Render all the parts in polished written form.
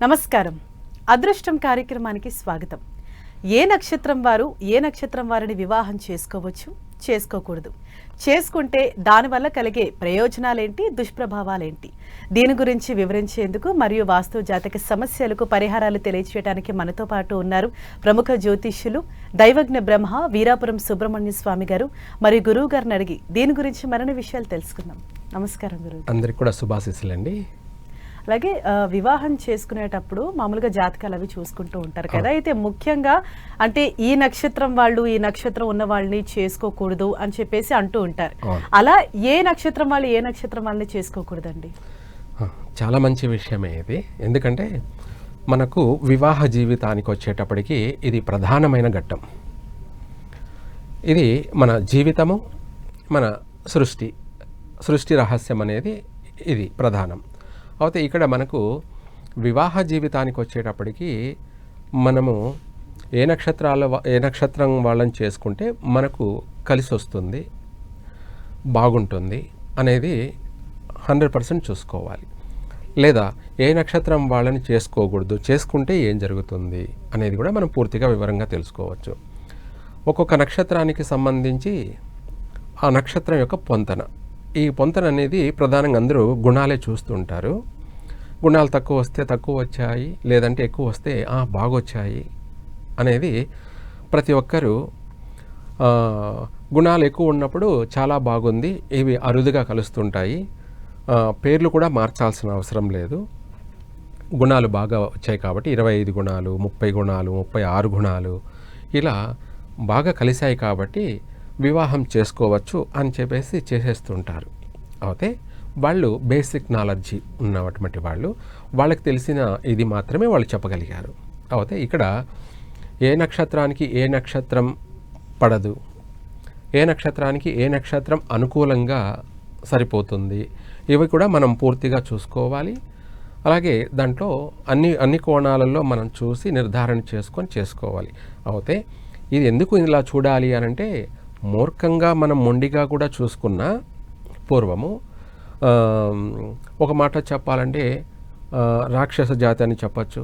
నమస్కారం. అదృష్టం కార్యక్రమానికి స్వాగతం. ఏ నక్షత్రం వారు ఏ నక్షత్రం వారిని వివాహం చేసుకోవచ్చు, చేసుకోకూడదు, చేసుకుంటే దానివల్ల కలిగే ప్రయోజనాలేంటి, దుష్ప్రభావాలేంటి, దీని గురించి వివరించేందుకు మరియు వాస్తు జాతక సమస్యలకు పరిహారాలు తెలియజేయడానికి మనతో పాటు ఉన్నారు ప్రముఖ జ్యోతిష్యులు దైవజ్ఞ బ్రహ్మ వీరాపురం సుబ్రహ్మణ్య స్వామి గారు. మరియు గురువు గారిని అడిగి దీని గురించి మరిన్ని విషయాలు తెలుసుకుందాం. నమస్కారం గురువు. అందరికి కూడా శుభాశీస్సులండి. అలాగే వివాహం చేసుకునేటప్పుడు మామూలుగా జాతకాలు అవి చూసుకుంటూ ఉంటారు కదా, అయితే ముఖ్యంగా అంటే ఈ నక్షత్రం వాళ్ళు ఈ నక్షత్రం ఉన్న వాళ్ళని చేసుకోకూడదు అని చెప్పేసి అంటూ ఉంటారు. అలా ఏ నక్షత్రం వాళ్ళు ఏ నక్షత్రం వాళ్ళని చేసుకోకూడదండి? చాలా మంచి విషయమే ఇది. ఎందుకంటే మనకు వివాహ జీవితానికి వచ్చేటప్పటికి ఇది ప్రధానమైన ఘట్టం. ఇది మన జీవితము, మన సృష్టి రహస్యం అనేది ఇది ప్రధానం. అయితే ఇక్కడ మనకు వివాహ జీవితానికి వచ్చేటప్పటికి మనము ఏ నక్షత్రం వాళ్ళని చేసుకుంటే మనకు కలిసి వస్తుంది, బాగుంటుంది అనేది 100% చూసుకోవాలి. లేదా ఏ నక్షత్రం వాళ్ళని చేసుకోకూడదు, చేసుకుంటే ఏం జరుగుతుంది అనేది కూడా మనం పూర్తిగా వివరంగా తెలుసుకోవచ్చు. ఒక్కొక్క నక్షత్రానికి సంబంధించి ఆ నక్షత్రం యొక్క పొంతన, ఈ పొంతన అనేది ప్రధానంగా అందరూ గుణాలే చూస్తుంటారు. గుణాలు తక్కువ వస్తే తక్కువ వచ్చాయి, లేదంటే ఎక్కువ వస్తే బాగొచ్చాయి అనేది ప్రతి ఒక్కరూ గుణాలు ఎక్కువ ఉన్నప్పుడు చాలా బాగుంది, ఇవి అరుదుగా కలుస్తుంటాయి, పేర్లు కూడా మార్చాల్సిన అవసరం లేదు, గుణాలు బాగా వచ్చాయి కాబట్టి 25 గుణాలు, 30 గుణాలు, 36 గుణాలు ఇలా బాగా కలిశాయి కాబట్టి వివాహం చేసుకోవచ్చు అని చెప్పేసి చేసేస్తుంటారు. అయితే వాళ్ళు బేసిక్ నాలెడ్జీ ఉన్నటువంటి వాళ్ళకి తెలిసిన ఇది మాత్రమే వాళ్ళు చెప్పగలిగారు. అయితే ఇక్కడ ఏ నక్షత్రానికి ఏ నక్షత్రం పడదు, ఏ నక్షత్రానికి ఏ నక్షత్రం అనుకూలంగా సరిపోతుంది, ఇవి కూడా మనం పూర్తిగా చూసుకోవాలి. అలాగే దాంట్లో అన్ని కోణాలలో మనం చూసి నిర్ధారణ చేసుకోవాలి. అయితే ఇది ఎందుకు ఇలా చూడాలి అనంటే, మూర్ఖంగా మనం మొండిగా కూడా చూసుకున్న పూర్వము ఒక మాట చెప్పాలంటే రాక్షస జాతి అని చెప్పచ్చు,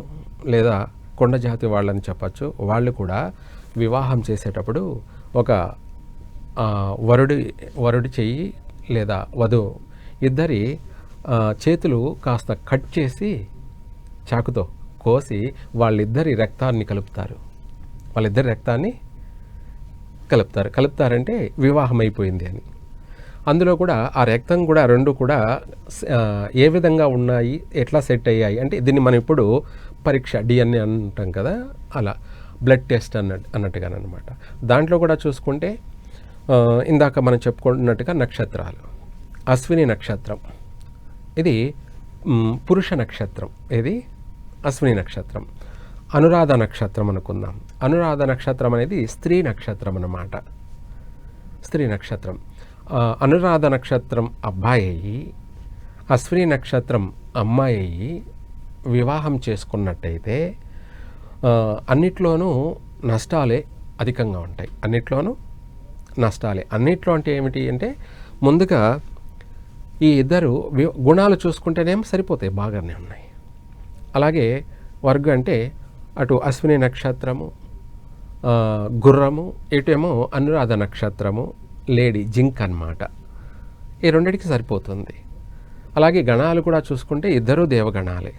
లేదా కొండ జాతి వాళ్ళని చెప్పచ్చు. వాళ్ళు కూడా వివాహం చేసేటప్పుడు ఒక వరుడి చెయ్యి లేదా వధువు ఇద్దరి చేతులు కాస్త కట్ చేసి చాకుతో కోసి వాళ్ళిద్దరి రక్తాన్ని కలుపుతారు. కలుపుతారంటే వివాహం అయిపోయింది అని. అందులో కూడా ఆ రక్తం కూడా రెండు కూడా ఏ విధంగా ఉన్నాయి, ఎట్లా సెట్ అయ్యాయి అంటే దీన్ని మనం ఇప్పుడు పరీక్ష DNA అంటాం కదా, అలా బ్లడ్ టెస్ట్ అన్నట్టుగానమాట. దాంట్లో కూడా చూసుకుంటే ఇందాక మనం చెప్పుకున్నట్టుగా నక్షత్రాలు, అశ్విని నక్షత్రం ఇది పురుష నక్షత్రం, ఇది అశ్విని నక్షత్రం. అనురాధ నక్షత్రం అనుకుందాం. అనురాధ నక్షత్రం అనేది స్త్రీ నక్షత్రం అన్నమాట, స్త్రీ నక్షత్రం. అనురాధ నక్షత్రం అబ్బాయి అయ్యి, అశ్విని నక్షత్రం అమ్మాయి అయ్యి వివాహం చేసుకున్నట్టయితే అన్నిట్లోనూ నష్టాలే అధికంగా ఉంటాయి. అన్నిట్లో అంటే ఏమిటి అంటే, ముందుగా ఈ ఇద్దరు గుణాలు చూసుకుంటేనేమో సరిపోతాయి, బాగానే ఉన్నాయి. అలాగే వర్గ అంటే అటు అశ్విని నక్షత్రము గుర్రము, ఇటేమో అనురాధ నక్షత్రము లేడీ జింక్ అన్నమాట. ఈ రెండిటికి సరిపోతుంది. అలాగే గణాలు కూడా చూసుకుంటే ఇద్దరు దేవగణాలే,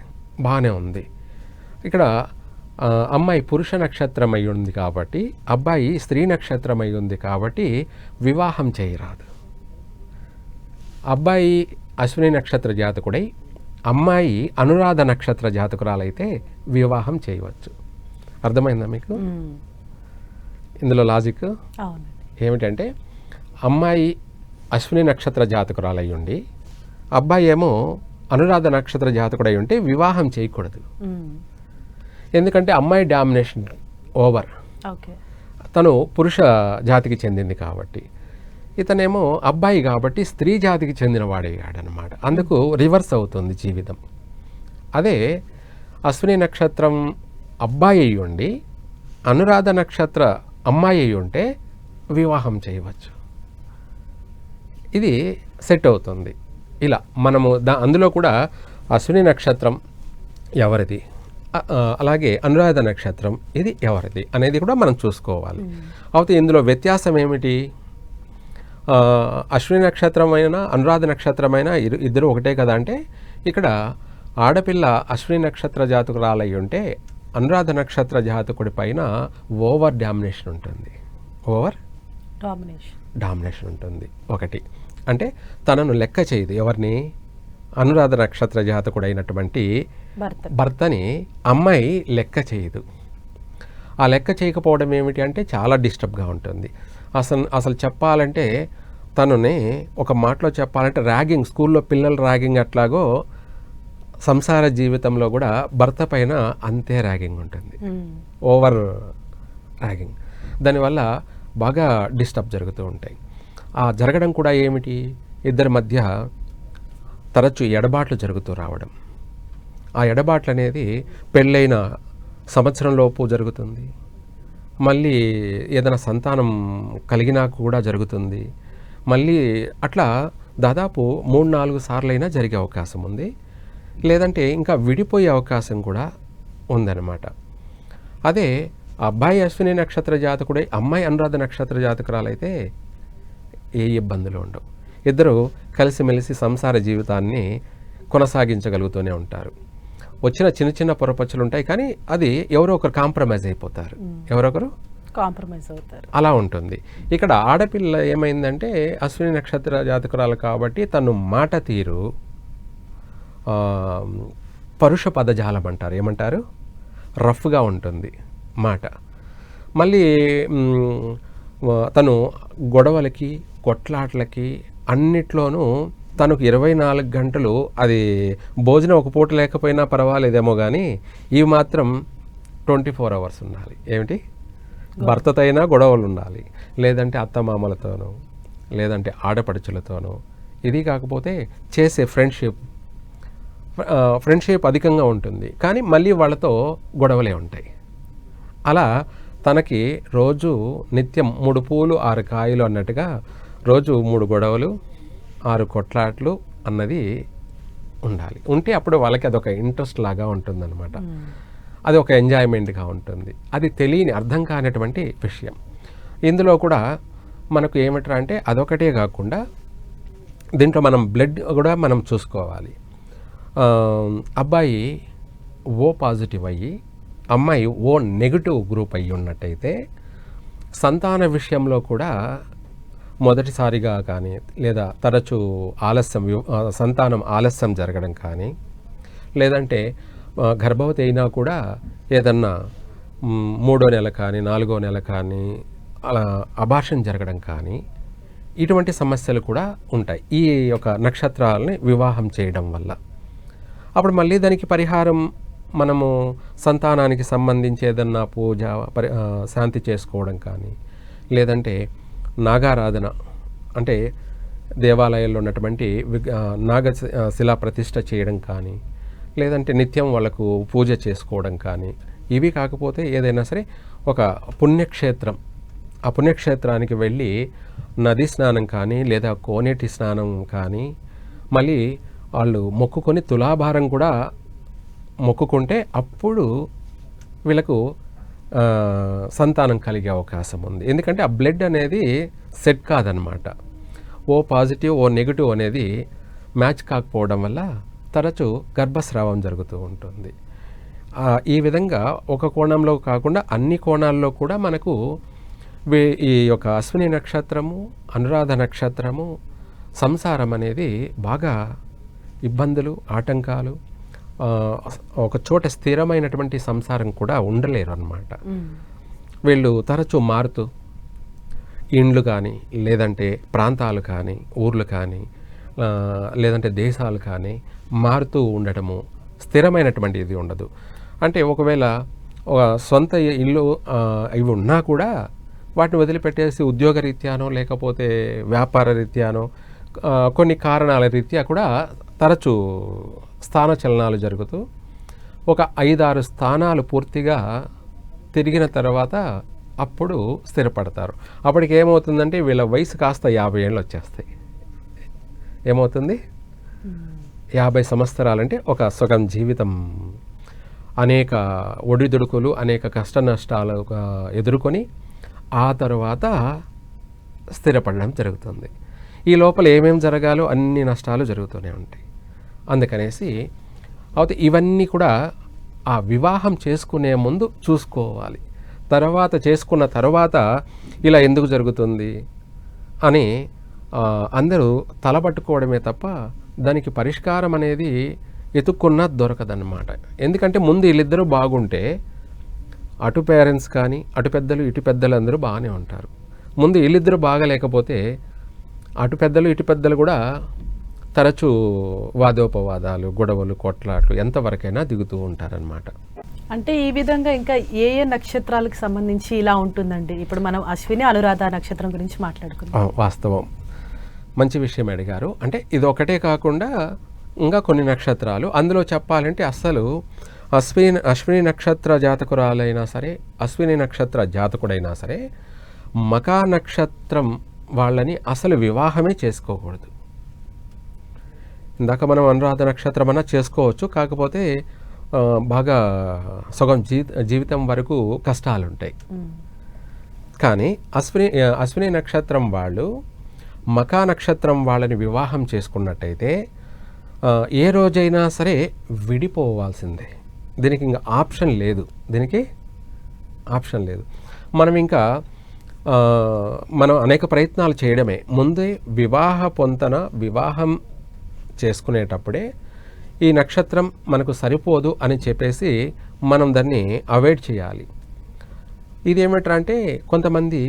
బాగానే ఉంది. ఇక్కడ అమ్మాయి పురుష నక్షత్రం అయి ఉంది కాబట్టి, అబ్బాయి స్త్రీ నక్షత్రం అయి ఉంది కాబట్టి వివాహం చేయరాదు. అబ్బాయి అశ్విని నక్షత్ర జాతకుడై అమ్మాయి అనురాధ నక్షత్ర జాతకురాలైతే వివాహం చేయవచ్చు. అర్థమైందా మీకు ఇందులో లాజిక్? ఏమిటంటే, అమ్మాయి అశ్విని నక్షత్ర జాతకురాలై ఉండి అబ్బాయి ఏమో అనురాధ నక్షత్ర జాతకుడై ఉంటే వివాహం చేయకూడదు. ఎందుకంటే అమ్మాయి డామినేషన్ ఓవర్, తను పురుష జాతికి చెందింది కాబట్టి, ఇతనేమో అబ్బాయి కాబట్టి స్త్రీ జాతికి చెందిన వాడయ్యాడనమాట. అందుకు రివర్స్ అవుతుంది జీవితం. అదే అశ్విని నక్షత్రం అబ్బాయి అయి ఉండి అనురాధ నక్షత్ర అమ్మాయి అయి ఉంటే వివాహం చేయవచ్చు. ఇది సెట్ అవుతుంది. ఇలా మనము అందులో కూడా అశ్విని నక్షత్రం ఎవరిది, అలాగే అనురాధ నక్షత్రం ఇది ఎవరిది అనేది కూడా మనం చూసుకోవాలి. అయితే ఇందులో వ్యత్యాసం ఏమిటి? అశ్విని నక్షత్రమైనా అనురాధ నక్షత్రమైనా ఇద్దరు ఒకటే కదా అంటే, ఇక్కడ ఆడపిల్ల అశ్విని నక్షత్ర జాతకురాలై ఉంటే అనురాధ నక్షత్ర జాతకుడి పైన ఓవర్ డామినేషన్ ఉంటుంది. ఓవర్ డామినేషన్ ఉంటుంది ఒకటి. అంటే తనను లెక్క చేయదు. ఎవరిని? అనురాధ నక్షత్ర జాతకుడైనటువంటి భర్తని అమ్మాయి లెక్క చేయదు. ఆ లెక్క చేయకపోవడం ఏమిటి అంటే చాలా డిస్టర్బ్గా ఉంటుంది. అసలు చెప్పాలంటే తనని ఒక మాటలో చెప్పాలంటే ర్యాగింగ్, స్కూల్లో పిల్లలు ర్యాగింగ్ అట్లాగో సంసార జీవితంలో కూడా భర్త పైన అంతే ర్యాగింగ్ ఉంటుంది. Over ragging. దానివల్ల బాగా డిస్టర్బ్ జరుగుతూ ఉంటాయి. ఆ జరగడం కూడా ఏమిటి? ఇద్దరి మధ్య తరచు ఎడబాట్లు జరుగుతూ రావడం. ఆ ఎడబాట్లు అనేది పెళ్ళైన సంవత్సరంలోపు జరుగుతుంది. మళ్ళీ ఏదైనా సంతానం కలిగినా కూడా జరుగుతుంది. మళ్ళీ అట్లా దాదాపు 3-4 సార్లైనా జరిగే అవకాశం ఉంది. లేదంటే ఇంకా విడిపోయే అవకాశం కూడా ఉందన్నమాట. అదే అబ్బాయి అశ్విని నక్షత్ర జాతకుడై అమ్మాయి అనురాధ నక్షత్ర జాతకురాలైతే ఏ ఇబ్బందులు ఉండవు. ఇద్దరు కలిసిమెలిసి సంసార జీవితాన్ని కొనసాగించగలుగుతూనే ఉంటారు. వచ్చిన చిన్న చిన్న పొరపచ్చులు ఉంటాయి, కానీ అది ఎవరో ఒకరు కాంప్రమైజ్ అయిపోతారు. ఎవరొకరు కాంప్రమైజ్ అవుతారు. అలా ఉంటుంది. ఇక్కడ ఆడపిల్ల ఏమైందంటే అశ్విని నక్షత్ర జాతకురాలు కాబట్టి తను మాట తీరు పరుష పదజాలం అంటారు. ఏమంటారు? రఫ్గా ఉంటుంది మాట. మళ్ళీ తను గొడవలకి కొట్లాట్లకి అన్నిట్లోనూ తనకు 24 గంటలు, అది భోజనం ఒక పూట లేకపోయినా పర్వాలేదేమో కానీ ఇవి మాత్రం 24 అవర్స్ ఉండాలి. ఏమిటి? భర్తతో అయినా గొడవలు ఉండాలి, లేదంటే అత్తమామలతోనూ, లేదంటే ఆడపడుచులతోనూ. ఇది కాకపోతే చేసే ఫ్రెండ్షిప్ అధికంగా ఉంటుంది, కానీ మళ్ళీ వాళ్ళతో గొడవలే ఉంటాయి. అలా తనకి రోజు నిత్యం 3 పూలు 6 కాయలు అన్నట్టుగా రోజు 3 గొడవలు 6 కొట్లాట్లు అన్నది ఉండాలి. ఉంటే అప్పుడు వాళ్ళకి అదొక ఇంట్రెస్ట్ లాగా ఉంటుందన్నమాట. అది ఒక ఎంజాయ్మెంట్గా ఉంటుంది. అది తెలియని అర్థం కానటువంటి విషయం. ఇందులో కూడా మనకు ఏమిట్రా అంటే అదొకటే కాకుండా దీంట్లో మనం బ్లడ్ కూడా మనం చూసుకోవాలి. అబ్బాయి ఓ పాజిటివ్ అయ్యి అమ్మాయి ఓ నెగిటివ్ గ్రూప్ అయ్యి ఉన్నట్టయితే సంతాన విషయంలో కూడా మొదటిసారిగా కానీ లేదా తరచూ సంతానం ఆలస్యం జరగడం కానీ, లేదంటే గర్భవతి అయినా కూడా ఏదన్నా 3వ నెల కానీ 4వ నెల కానీ అలా అబార్షన్ జరగడం కానీ ఇటువంటి సమస్యలు కూడా ఉంటాయి ఈ యొక్క నక్షత్రాలని వివాహం చేయడం వల్ల. అప్పుడు మళ్ళీ దానికి పరిహారం మనము సంతానానికి సంబంధించి ఏదన్నా పూజ శాంతి చేసుకోవడం కానీ, లేదంటే నాగారాధన అంటే దేవాలయాల్లో ఉన్నటువంటి నాగశిలా ప్రతిష్ఠ చేయడం కానీ, లేదంటే నిత్యం వాళ్ళకు పూజ చేసుకోవడం కానీ, ఇవి కాకపోతే ఏదైనా సరే ఒక పుణ్యక్షేత్రం, ఆ పుణ్యక్షేత్రానికి వెళ్ళి నదీ స్నానం కానీ లేదా కోనేటి స్నానం కానీ, మళ్ళీ వాళ్ళు మొక్కుకొని తులాభారం కూడా మొక్కుకుంటే అప్పుడు వీళ్ళకు సంతానం కలిగే అవకాశం ఉంది. ఎందుకంటే ఆ బ్లడ్ అనేది సెట్ కాదనమాట. ఓ పాజిటివ్ ఓ నెగిటివ్ అనేది మ్యాచ్ కాకపోవడం వల్ల తరచూ గర్భస్రావం జరుగుతూ ఉంటుంది. ఈ విధంగా ఒక కోణంలో కాకుండా అన్ని కోణాల్లో కూడా మనకు ఈ యొక్క అశ్విని నక్షత్రము అనురాధ నక్షత్రము సంసారం అనేది బాగా ఇబ్బందులు ఆటంకాలు, ఒక చోట స్థిరమైనటువంటి సంసారం కూడా ఉండలేరు అన్నమాట. వీళ్ళు తరచూ మారుతూ ఇండ్లు కానీ లేదంటే ప్రాంతాలు కానీ ఊర్లు కానీ లేదంటే దేశాలు కానీ మారుతూ ఉండటము, స్థిరమైనటువంటి ఇది ఉండదు. అంటే ఒకవేళ ఒక సొంత ఇల్లు ఇవి ఉన్నా కూడా వాటిని వదిలిపెట్టేసి ఉద్యోగ రీత్యానో లేకపోతే వ్యాపార రీత్యానో కొన్ని కారణాల రీత్యా కూడా తరచూ స్థానచలనాలు జరుగుతూ ఒక 5-6 స్థానాలు పూర్తిగా తిరిగిన తర్వాత అప్పుడు స్థిరపడతారు. అప్పటికి ఏమవుతుందంటే వీళ్ళ వయసు కాస్త 50 ఏళ్ళు వచ్చేస్తాయి. ఏమవుతుంది? 50 సంవత్సరాలంటే ఒక సగం జీవితం అనేక ఒడిదుడుకులు, అనేక కష్ట నష్టాలు ఎదుర్కొని ఆ తర్వాత స్థిరపడడం జరుగుతుంది. ఈ లోపల ఏమేమి జరగాలో అన్ని నష్టాలు జరుగుతూనే ఉంటాయి. అందుకనేసి అయితే ఇవన్నీ కూడా ఆ వివాహం చేసుకునే ముందు చూసుకోవాలి. తర్వాత చేసుకున్న తర్వాత ఇలా ఎందుకు జరుగుతుంది అని అందరూ తలపట్టుకోవడమే తప్ప దానికి పరిష్కారం అనేది ఎతుక్కున్నా దొరకదన్నమాట. ఎందుకంటే ముందు వీళ్ళిద్దరూ బాగుంటే అటు పేరెంట్స్ కానీ అటు పెద్దలు ఇటు పెద్దలు అందరూ బాగానే ఉంటారు. ముందు వీళ్ళిద్దరూ బాగలేకపోతే అటు పెద్దలు ఇటు పెద్దలు కూడా తరచూ వాదోపవాదాలు, గొడవలు, కొట్లాట్లు ఎంతవరకైనా దిగుతూ ఉంటారనమాట. అంటే ఈ విధంగా ఇంకా ఏ ఏ నక్షత్రాలకు సంబంధించి ఇలా ఉంటుందండి? ఇప్పుడు మనం అశ్విని, అనురాధ నక్షత్రం గురించి మాట్లాడుకుందాం. వాస్తవం, మంచి విషయం అడిగారు. అంటే ఇది ఒకటే కాకుండా ఇంకా కొన్ని నక్షత్రాలు అందులో చెప్పాలంటే అస్సలు అశ్విని నక్షత్ర జాతకురాలైనా సరే, అశ్విని నక్షత్ర జాతకుడైనా సరే మకా నక్షత్రం వాళ్ళని అసలు వివాహమే చేసుకోకూడదు. ఇందాక మనం అనురాధ నక్షత్రం అన్నా చేసుకోవచ్చు, కాకపోతే బాగా సగం జీవితం వరకు కష్టాలు ఉంటాయి. కానీ అశ్విని నక్షత్రం వాళ్ళు మకా నక్షత్రం వాళ్ళని వివాహం చేసుకున్నట్టయితే ఏ రోజైనా సరే విడిపోవాల్సిందే. దీనికి ఇంకా ఆప్షన్ లేదు, మనం ఇంకా మనం అనేక ప్రయత్నాలు చేయడమే. ముందే వివాహం చేసుకునేటప్పుడే ఈ నక్షత్రం మనకు సరిపోదు అని చెప్పేసి మనం దాన్ని అవాయిడ్ చేయాలి. ఇదేమిటంటే కొంతమంది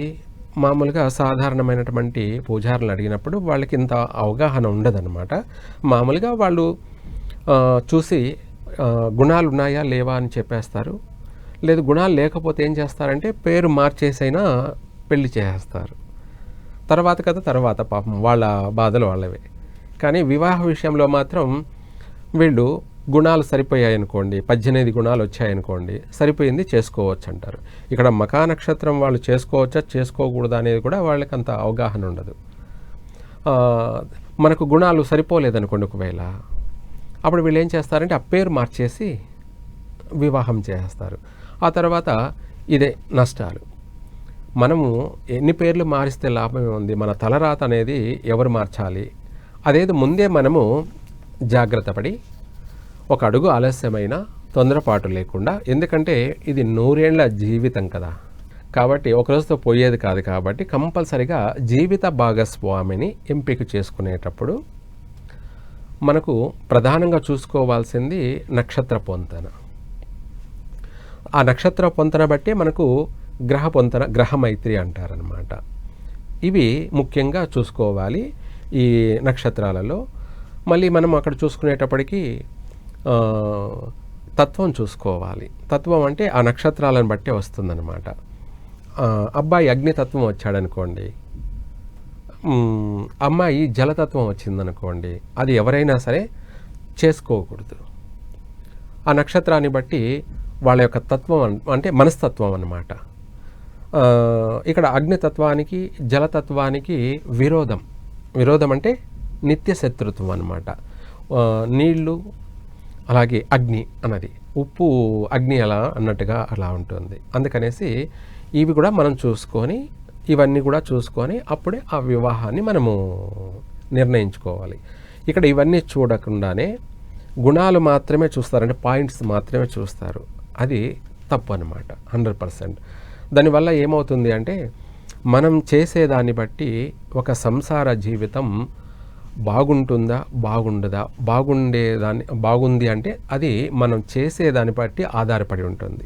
మామూలుగా సాధారణమైనటువంటి పూజారులు అడిగినప్పుడు వాళ్ళకి ఇంత అవగాహన ఉండదన్నమాట. మామూలుగా వాళ్ళు చూసి గుణాలు ఉన్నాయా లేవా అని చెప్పేస్తారు. లేదు గుణాలు లేకపోతే ఏం చేస్తారంటే పేరు మార్చేసైనా పెళ్లి చేసేస్తారు. తర్వాత పాపం వాళ్ళ బాధలు వాళ్ళవే. కానీ వివాహ విషయంలో మాత్రం వీళ్ళు గుణాలు సరిపోయాయి అనుకోండి, 18 గుణాలు వచ్చాయనుకోండి, సరిపోయింది చేసుకోవచ్చు అంటారు. ఇక్కడ మకా నక్షత్రం వాళ్ళు చేసుకోవచ్చా చేసుకోకూడదా అనేది కూడా వాళ్ళకి అంత అవగాహన ఉండదు. మనకు గుణాలు సరిపోలేదనుకోండి ఒకవేళ, అప్పుడు వీళ్ళు ఏం చేస్తారంటే ఆ పేరు మార్చేసి వివాహం చేస్తారు. ఆ తర్వాత ఇదే నష్టాలు. మనము ఎన్ని పేర్లు మారిస్తే లాభమే ఉంది? మన తలరాత అనేది ఎవరు మార్చాలి? అదేదో ముందే మనము జాగ్రత్త పడి ఒక అడుగు ఆలస్యమైన తొందరపాటు లేకుండా, ఎందుకంటే ఇది 100 ఏళ్ల జీవితం కదా, కాబట్టి ఒక రోజుతో పోయేది కాదు. కాబట్టి కంపల్సరిగా జీవిత భాగస్వామిని ఎంపిక చేసుకునేటప్పుడు మనకు ప్రధానంగా చూసుకోవాల్సింది నక్షత్ర పొంతన. ఆ నక్షత్ర పొంతన బట్టి మనకు గ్రహ పొంతన, గ్రహ మైత్రి అంటారనమాట. ఇవి ముఖ్యంగా చూసుకోవాలి ఈ నక్షత్రాలలో. మళ్ళీ మనం అక్కడ చూసుకునేటప్పటికీ తత్వం చూసుకోవాలి. తత్వం అంటే ఆ నక్షత్రాలను బట్టే వస్తుందన్నమాట. అబ్బాయి అగ్నితత్వం వచ్చాడనుకోండి, అమ్మాయి జలతత్వం వచ్చిందనుకోండి, అది ఎవరైనా సరే చేసుకోకూడదు. ఆ నక్షత్రాన్ని బట్టి వాళ్ళ యొక్క తత్వం అంటే మనస్తత్వం అన్నమాట. ఇక్కడ అగ్నితత్వానికి జలతత్వానికి విరోధం అంటే నిత్య శత్రుత్వం అన్నమాట. నీళ్లు అలాగే అగ్ని అన్నది, ఉప్పు అగ్ని అలా అన్నట్టుగా అలా ఉంటుంది. అందుకనేసి ఇవి కూడా మనం చూసుకొని, ఇవన్నీ కూడా చూసుకొని అప్పుడే ఆ వివాహాన్ని మనము నిర్ణయించుకోవాలి. ఇక్కడ ఇవన్నీ చూడకుండానే గుణాలు మాత్రమే చూస్తారు, అంటే పాయింట్స్ మాత్రమే చూస్తారు. అది తప్పు అన్నమాట, 100%. దానివల్ల ఏమవుతుంది అంటే మనం చేసేదాన్ని బట్టి ఒక సంసార జీవితం బాగుంటుందా బాగుండదా, బాగుంది అంటే అది మనం చేసేదాన్ని బట్టి ఆధారపడి ఉంటుంది.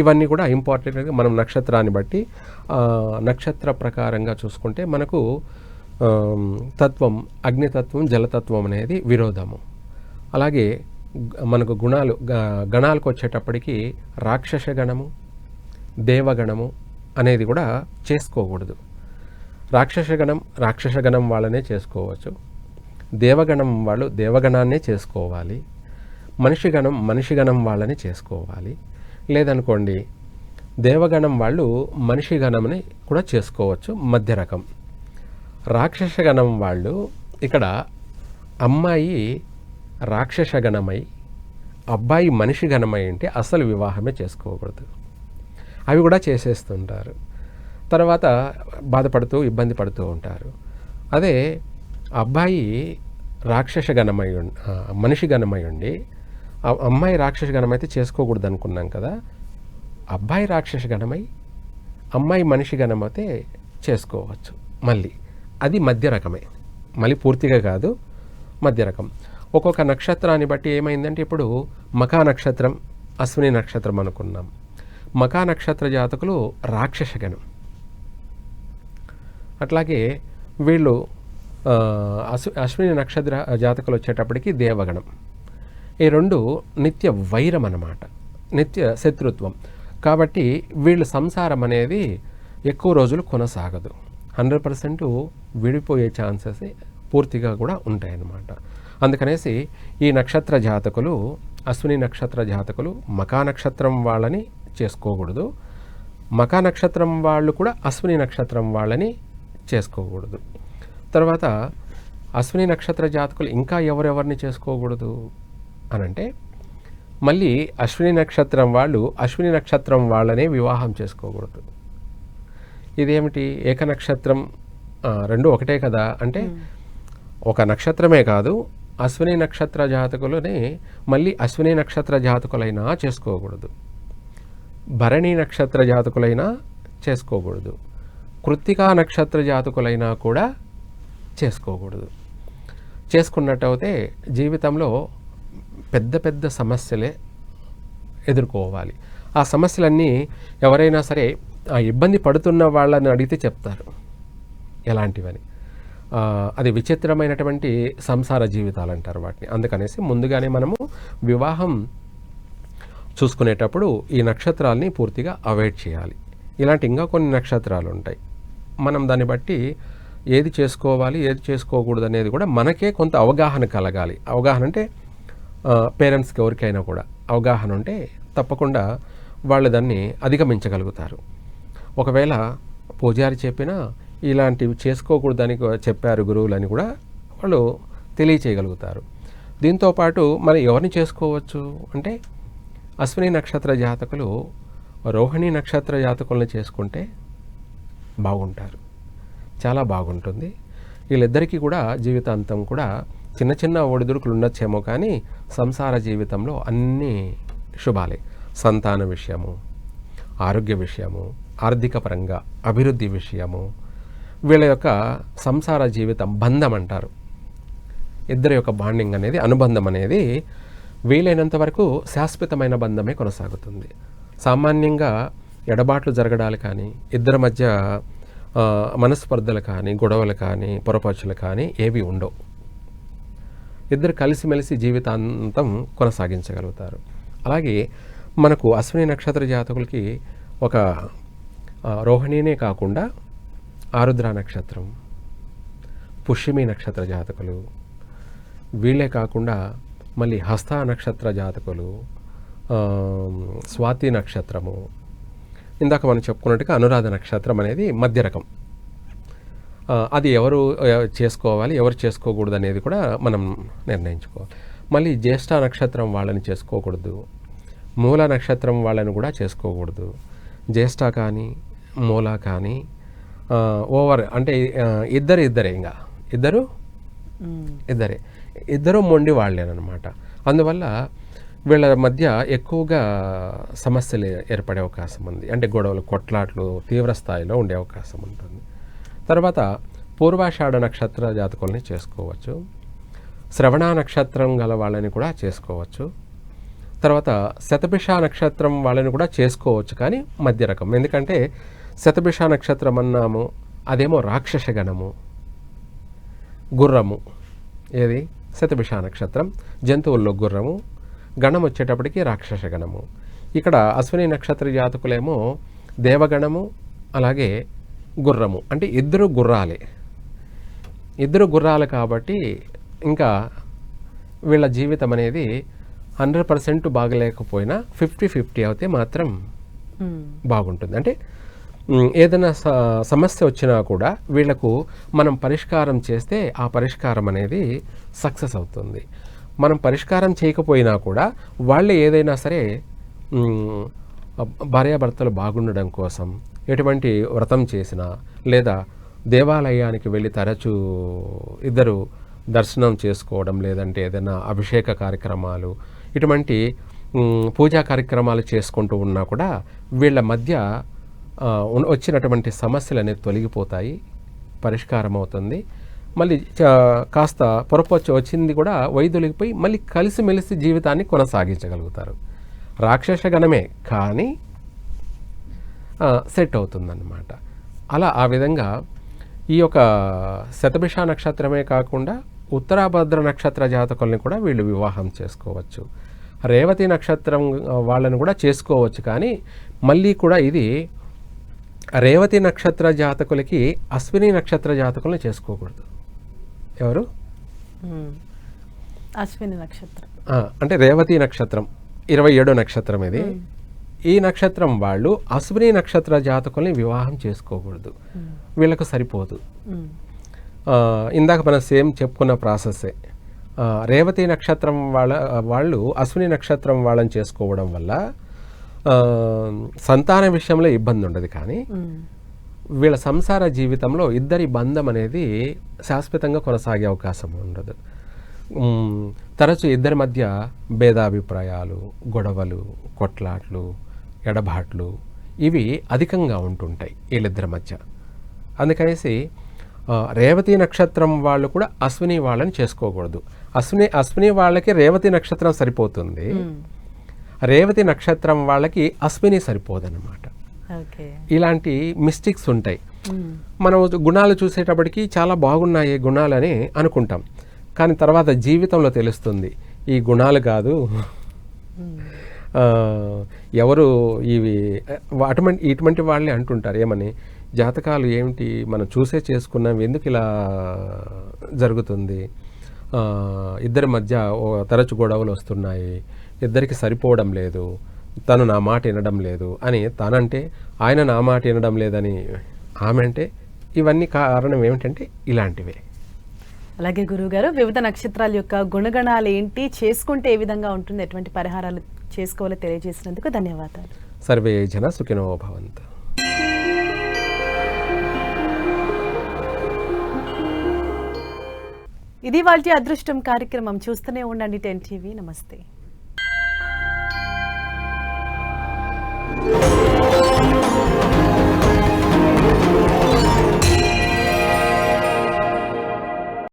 ఇవన్నీ కూడా ఇంపార్టెంట్గా మనం నక్షత్రాన్ని బట్టి నక్షత్ర ప్రకారంగా చూసుకుంటే మనకు తత్వం, అగ్నితత్వం, జలతత్వం అనేది విరోధము. అలాగే మనకు గణాలకు వచ్చేటప్పటికి రాక్షస గణము, దేవగణము అనేది కూడా చేసుకోకూడదు. రాక్షస గణం వాళ్ళనే చేసుకోవచ్చు, దేవగణం వాళ్ళు దేవగణాన్నే చేసుకోవాలి, మనిషి గణం వాళ్ళని చేసుకోవాలి. లేదనుకోండి దేవగణం వాళ్ళు మనిషి గణంని కూడా చేసుకోవచ్చు, మధ్య రకం. రాక్షస గణం వాళ్ళు ఇక్కడ అమ్మాయి రాక్షస గణమై అబ్బాయి మనిషి గణమై ఉంటే అసలు వివాహమే చేసుకోకూడదు. అవి కూడా చేసేస్తుంటారు. తర్వాత బాధపడుతూ ఇబ్బంది పడుతూ ఉంటారు. అదే అబ్బాయి రాక్షస గణమై మనిషి గణమై ఉండి అమ్మాయి రాక్షస గణమైతే చేసుకోకూడదు అనుకున్నాం కదా. అబ్బాయి రాక్షస గణమై అమ్మాయి మనిషి గణమైతే చేసుకోవచ్చు. మళ్ళీ అది మధ్య రకమే, మళ్ళీ పూర్తిగా కాదు, మధ్య రకం. ఒక్కొక్క నక్షత్రాన్ని బట్టి ఏమైందంటే ఇప్పుడు మఖా నక్షత్రం, అశ్విని నక్షత్రం అనుకున్నాం. మఖా నక్షత్ర జాతకులు రాక్షస గణం. అట్లాగే వీళ్ళు అశ్విని నక్షత్ర జాతకులు వచ్చేటప్పటికి దేవగణం. ఈ రెండు నిత్య వైరం అన్నమాట, నిత్య శత్రుత్వం. కాబట్టి వీళ్ళ సంసారం అనేది ఎక్కువ రోజులు కొనసాగదు. 100% విడిపోయే ఛాన్సెస్ పూర్తిగా కూడా ఉంటాయన్నమాట. అందుకనేసి ఈ నక్షత్ర జాతకులు, అశ్విని నక్షత్ర జాతకులు మఖా నక్షత్రం వాళ్ళని చేసుకోకూడదు. మఖా నక్షత్రం వాళ్ళు కూడా అశ్విని నక్షత్రం వాళ్ళని చేసుకోకూడదు. తర్వాత అశ్విని నక్షత్ర జాతకులు ఇంకా ఎవరెవరిని చేసుకోకూడదు అనంటే మళ్ళీ అశ్విని నక్షత్రం వాళ్ళు అశ్విని నక్షత్రం వాళ్ళనే వివాహం చేసుకోకూడదు. ఇదేమిటి, ఏక నక్షత్రం రెండు ఒకటే కదా అంటే ఒక నక్షత్రమే కాదు, అశ్విని నక్షత్ర జాతకులని మళ్ళీ అశ్విని నక్షత్ర జాతకులైనా చేసుకోకూడదు, భరణి నక్షత్ర జాతకులైనా చేసుకోకూడదు, కృత్తికా నక్షత్ర జాతకులైనా కూడా చేసుకోకూడదు. చేసుకున్నట్టయితే జీవితంలో పెద్ద పెద్ద సమస్యలే ఎదుర్కోవాలి. ఆ సమస్యలన్నీ ఎవరైనా సరే ఆ ఇబ్బంది పడుతున్న వాళ్ళని అడిగితే చెప్తారు ఎలాంటివని. అది విచిత్రమైనటువంటి సంసార జీవితాలు అంటారు వాటిని. అందుకనేసి ముందుగానే మనము వివాహం చూసుకునేటప్పుడు ఈ నక్షత్రాలని పూర్తిగా అవాయిడ్ చేయాలి. ఇలాంటి ఇంకా కొన్ని నక్షత్రాలు ఉంటాయి. మనం దాన్ని బట్టి ఏది చేసుకోవాలి ఏది చేసుకోకూడదు అనేది కూడా మనకే కొంత అవగాహన కలగాలి. అవగాహన అంటే పేరెంట్స్కి ఎవరికైనా కూడా అవగాహన ఉంటే తప్పకుండా వాళ్ళు దాన్ని అధిగమించగలుగుతారు. ఒకవేళ పూజారి చెప్పినా ఇలాంటివి చేసుకోకూడదని చెప్పారు గురువులని కూడా వాళ్ళు తెలియచేయగలుగుతారు. దీంతోపాటు మరి ఎవరిని చేసుకోవచ్చు అంటే అశ్విని నక్షత్ర జాతకులు రోహిణి నక్షత్ర జాతకులను చేసుకుంటే బాగుంటారు, చాలా బాగుంటుంది. వీళ్ళిద్దరికీ కూడా జీవితాంతం కూడా చిన్న చిన్న ఒడిదుడుకులు ఉండొచ్చేమో కానీ సంసార జీవితంలో అన్నీ శుభాలే. సంతాన విషయము, ఆరోగ్య విషయము, ఆర్థిక పరంగా అభివృద్ధి విషయము, వీళ్ళ యొక్క సంసార జీవితం బంధం అంటారు. ఇద్దరి యొక్క బాండింగ్ అనేది, అనుబంధం అనేది వీలైనంత వరకు శాశ్వతమైన బంధమే కొనసాగుతుంది. సామాన్యంగా ఎడబాట్లు జరగడాలు కానీ, ఇద్దరి మధ్య మనస్పర్ధలు కానీ, గొడవలు కానీ, పొరపాట్లు కానీ ఏవి ఉండవు. ఇద్దరు కలిసిమెలిసి జీవితాంతం కొనసాగించగలుగుతారు. అలాగే మనకు అశ్విని నక్షత్ర జాతకులకి ఒక రోహిణినే కాకుండా ఆరుద్ర నక్షత్రం, పుష్యమి నక్షత్ర జాతకులు, వీళ్ళే కాకుండా మళ్ళీ హస్త నక్షత్ర జాతకులు, స్వాతి నక్షత్రము, ఇందాక మనం చెప్పుకున్నట్టుగా అనురాధ నక్షత్రం అనేది మధ్య రకం. అది ఎవరు చేసుకోవాలి ఎవరు చేసుకోకూడదు అనేది కూడా మనం నిర్ణయించుకోవాలి. మళ్ళీ జ్యేష్ఠ నక్షత్రం వాళ్ళని చేసుకోకూడదు, మూల నక్షత్రం వాళ్ళని కూడా చేసుకోకూడదు. జ్యేష్ఠ కానీ మూల కానీ ఓవర్ అంటే ఇద్దరే ఇంకా ఇద్దరు మొండి వాళ్ళేనమాట. అందువల్ల వీళ్ళ మధ్య ఎక్కువగా సమస్యలు ఏర్పడే అవకాశం ఉంది. అంటే గొడవలు, కొట్లాట్లు తీవ్ర స్థాయిలో ఉండే అవకాశం ఉంటుంది. తర్వాత పూర్వాషాఢ నక్షత్ర జాతకుల్ని చేసుకోవచ్చు, శ్రవణ నక్షత్రం గల వాళ్ళని కూడా చేసుకోవచ్చు. తర్వాత శతభిష నక్షత్రం వాళ్ళని కూడా చేసుకోవచ్చు కానీ మధ్య రకం. ఎందుకంటే శతభిష నక్షత్రం అన్నాము అదేమో రాక్షస గణము, గుర్రము. ఏది శతభిష నక్షత్రం జంతువుల్లో గుర్రము, గణం వచ్చేటప్పటికి రాక్షస గణము. ఇక్కడ అశ్విని నక్షత్ర జాతకులేమో దేవగణము అలాగే గుర్రము. అంటే ఇద్దరు గుర్రాలు కాబట్టి ఇంకా వీళ్ళ జీవితం అనేది 100% బాగలేకపోయినా 50-50 అయితే మాత్రం బాగుంటుంది. అంటే ఏదైనా సమస్య వచ్చినా కూడా వీళ్లకు మనం పరిష్కారం చేస్తే ఆ పరిష్కారం అనేది సక్సెస్ అవుతుంది. మనం పరిష్కారం చేయకపోయినా కూడా వాళ్ళే ఏదైనా సరే మ్, భార్యాభర్తలు బాగుండడం కోసం ఎటువంటి వ్రతం చేసినా లేదా దేవాలయానికి వెళ్ళి తరచూ ఇద్దరు దర్శనం చేసుకోవడం, లేదంటే ఏదైనా అభిషేక కార్యక్రమాలు, ఇటువంటి పూజా కార్యక్రమాలు చేసుకుంటూ ఉన్నా కూడా వీళ్ళ మధ్య వచ్చినటువంటి సమస్యలు అనేవి తొలగిపోతాయి, పరిష్కారం అవుతుంది. మళ్ళీ కాస్త పొరపాటు వచ్చింది కూడా వైదొలిగిపోయి మళ్ళీ కలిసిమెలిసి జీవితాన్ని కొనసాగించగలుగుతారు. రాక్షస గణమే కానీ సెట్ అవుతుందన్నమాట. అలా ఆ విధంగా ఈ యొక్క శతభిష నక్షత్రమే కాకుండా ఉత్తరాభద్ర నక్షత్ర జాతకుల్ని కూడా వీళ్ళు వివాహం చేసుకోవచ్చు. రేవతి నక్షత్రం వాళ్ళని కూడా చేసుకోవచ్చు. కానీ మళ్ళీ కూడా ఇది రేవతి నక్షత్ర జాతకులకి అశ్విని నక్షత్ర జాతకుల్ని చేసుకోకూడదు. ఎవరు? అశ్విని నక్షత్రం అంటే రేవతి నక్షత్రం 27వ నక్షత్రం ఇది. ఈ నక్షత్రం వాళ్ళు అశ్విని నక్షత్ర జాతకుల్ని వివాహం చేసుకోకూడదు, వీళ్ళకు సరిపోదు. ఇందాక మనం సేమ్ చెప్పుకున్న ప్రాసెస్సే. రేవతి నక్షత్రం వాళ్ళు అశ్విని నక్షత్రం వాళ్ళని చేసుకోవడం వల్ల సంతాన విషయంలో ఇబ్బంది ఉండదు, కానీ వీళ్ళ సంసార జీవితంలో ఇద్దరి బంధం అనేది శాశ్వతంగా కొనసాగే అవకాశం ఉండదు. తరచు ఇద్దరి మధ్య భేదాభిప్రాయాలు, గొడవలు, కొట్లాట్లు, ఎడబాట్లు ఇవి అధికంగా ఉంటుంటాయి వీళ్ళిద్దరి మధ్య. అందుకనేసి రేవతి నక్షత్రం వాళ్ళు కూడా అశ్విని వాళ్ళని చేసుకోకూడదు. అశ్విని వాళ్ళకి రేవతి నక్షత్రం సరిపోతుంది, రేవతి నక్షత్రం వాళ్ళకి అశ్విని సరిపోదన్నమాట. ఇలాంటి మిస్టేక్స్ ఉంటాయి. మనం గుణాలు చూసేటప్పటికి చాలా బాగున్నాయి గుణాలని అనుకుంటాం, కానీ తర్వాత జీవితంలో తెలుస్తుంది ఈ గుణాలు కాదు, ఎవరు ఇవి ఇటువంటి వాళ్ళే అంటుంటారు. ఏమని, జాతకాలు ఏమిటి మనం చూసే చేసుకున్నాం, ఎందుకు ఇలా జరుగుతుంది, ఇద్దరి మధ్య తరచు గొడవలు వస్తున్నాయి, ఇద్దరికి సరిపోవడం లేదు, తను నా మాట వినడం లేదు అని తనంటే, ఆయన నా మాట వినడం లేదని ఆమె అంటే, ఇవన్నీ కారణం ఏమిటంటే ఇలాంటివే. అలాగే గురువుగారు, వివిధ నక్షత్రాల యొక్క గుణగణాలు ఏంటి, చేసుకుంటే ఏ విధంగా ఉంటుంది, ఎటువంటి పరిహారాలు చేసుకోవాలో తెలియజేసినందుకు ధన్యవాదాలు. సర్వే జన సుఖినో భవంతు. ఇది వాళ్ళ అదృష్టం కార్యక్రమం. చూస్తూనే ఉండండి 10 టీవీ. నమస్తే.